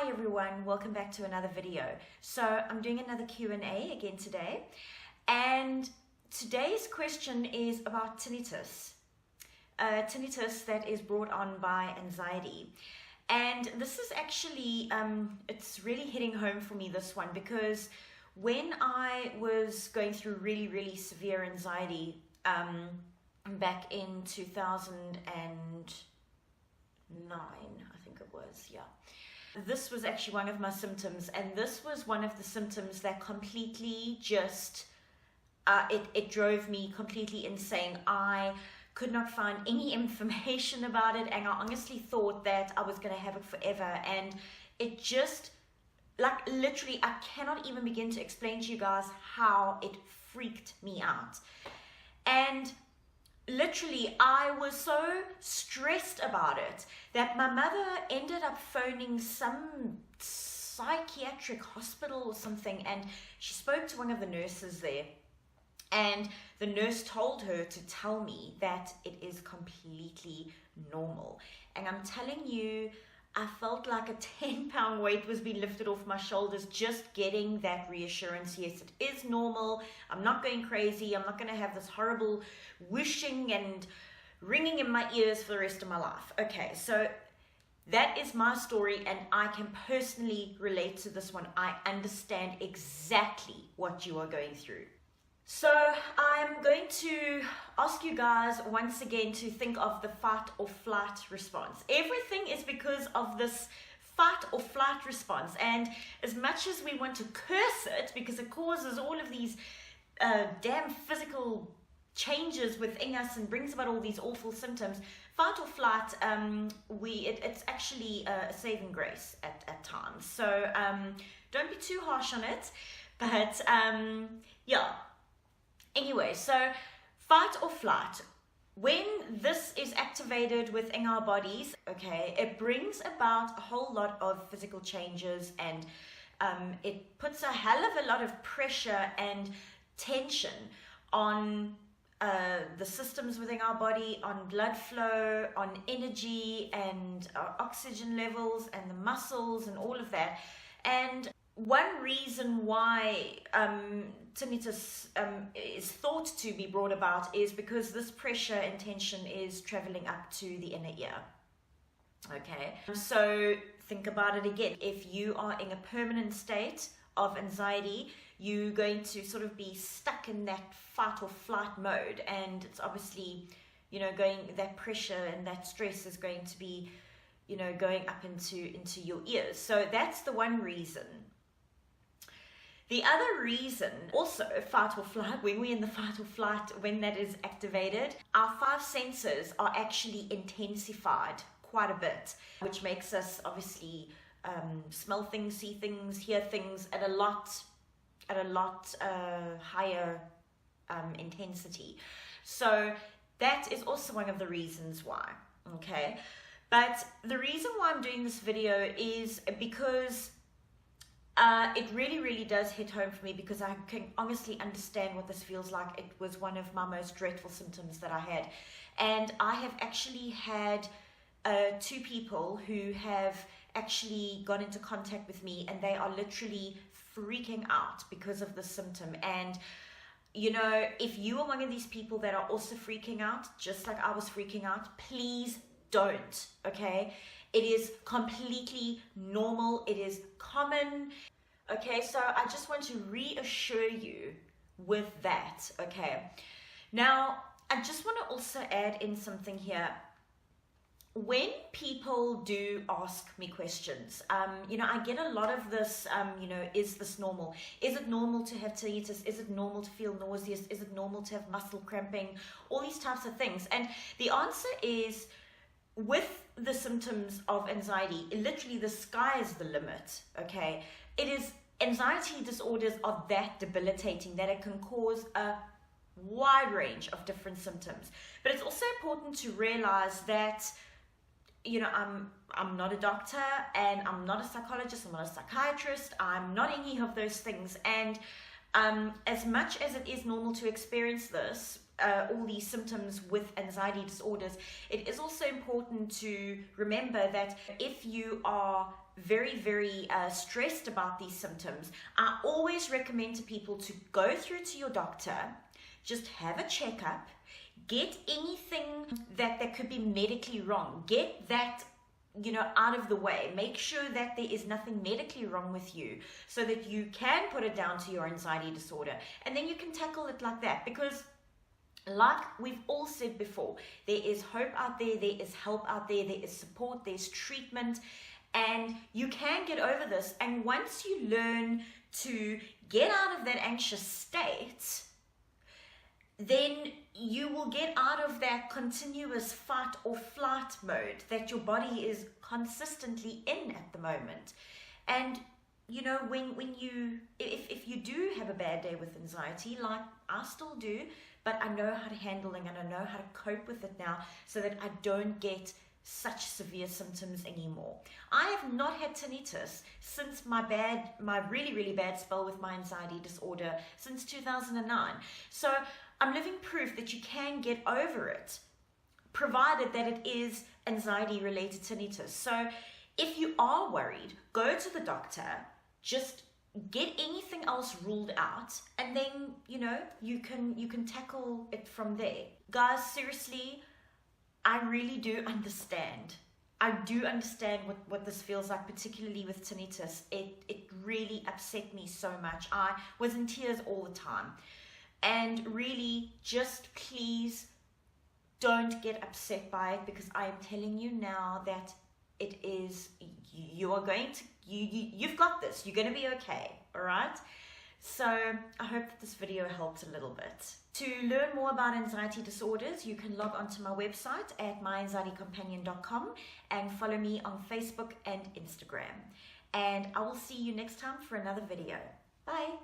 Hi everyone, welcome back to another video. So I'm doing another Q&A again today, and today's question is about tinnitus. Tinnitus that is brought on by anxiety. And this is actually, it's really hitting home for me, this one, because when I was going through really severe anxiety back in 2009, I think it was, yeah. This was actually one of my symptoms, and this was one of the symptoms that completely just, it drove me completely insane. I could not find any information about it, and I honestly thought that I was going to have it forever, and it just, like, literally, I cannot even begin to explain to you guys how it freaked me out. And literally, I was so stressed about it that my mother ended up phoning some psychiatric hospital or something, and she spoke to one of the nurses there, and the nurse told her to tell me that it is completely normal. And I'm telling you, I felt like a 10-pound weight was being lifted off my shoulders just getting that reassurance. Yes, it is normal. I'm not going crazy. I'm not going to have this horrible whooshing and ringing in my ears for the rest of my life. Okay, so that is my story, and I can personally relate to this one. I understand exactly what you are going through. So I'm going to ask you guys once again to think of the fight or flight response. Everything is because of this fight or flight response, and as much as we want to curse it because it causes all of these damn physical changes within us and brings about all these awful symptoms, fight or flight, it's actually a saving grace at times. So don't be too harsh on it, but yeah. Anyway, so fight or flight, when this is activated within our bodies, okay, it brings about a whole lot of physical changes, and it puts a hell of a lot of pressure and tension on the systems within our body, on blood flow, on energy and oxygen levels and the muscles and all of that. And one reason why tinnitus is thought to be brought about is because this pressure and tension is traveling up to the inner ear. Okay, so think about it again. If you are in a permanent state of anxiety, you're going to sort of be stuck in that fight or flight mode, and it's obviously, you know, that pressure and that stress is going to be, you know, going up into your ears. So that's the one reason. The other reason, also fight or flight, when we're in the fight or flight, when that is activated, our five senses are actually intensified quite a bit, which makes us obviously smell things, see things, hear things at a lot higher intensity. So that is also one of the reasons why, okay? But the reason why I'm doing this video is because it really does hit home for me, because I can honestly understand what this feels like. It was one of my most dreadful symptoms that I had. And I have actually had two people who have actually got into contact with me, and they are literally freaking out because of this symptom. And you know, if you are one of these people that are also freaking out, just like I was freaking out, please don't, okay? It is completely normal. It is common. Okay, so I just want to reassure you with that, okay? Now, I just want to also add in something here. When people do ask me questions, you know, I get a lot of this, you know, is this normal? Is it normal to have tinnitus? Is it normal to feel nauseous? Is it normal to have muscle cramping? All these types of things. And the answer is, with the symptoms of anxiety, literally the sky is the limit, okay? It is, anxiety disorders are that debilitating that it can cause a wide range of different symptoms. But it's also important to realize that, you know, I'm not a doctor, and I'm not a psychologist, I'm not a psychiatrist, I'm not any of those things. And as much as it is normal to experience this, all these symptoms with anxiety disorders, it is also important to remember that if you are very stressed about these symptoms, I always recommend to people to go through to your doctor, just have a checkup, get anything that could be medically wrong, get that out of the way. Make sure that there is nothing medically wrong with you so that you can put it down to your anxiety disorder, and then you can tackle it like that. Because like we've all said before, there is hope out there, there is help out there, there is support, there's treatment, and you can get over this. And once you learn to get out of that anxious state, then you will get out of that continuous fight or flight mode that your body is consistently in at the moment. And when you, if you do have a bad day with anxiety, like I still do, but I know how to handle it and I know how to cope with it now so that I don't get such severe symptoms anymore. I have not had tinnitus since my really bad spell with my anxiety disorder since 2009. So I'm living proof that you can get over it, provided that it is anxiety-related tinnitus. So if you are worried, go to the doctor, just get anything else ruled out, and then, you can tackle it from there. Guys, seriously, I really do understand. I do understand what this feels like, particularly with tinnitus. It really upset me so much. I was in tears all the time. And really, just please don't get upset by it, because I am telling you now that you've got this. You're going to be okay, all right? So I hope that this video helped a little bit. To learn more about anxiety disorders, you can log onto my website at myanxietycompanion.com and follow me on Facebook and Instagram. And I will see you next time for another video. Bye.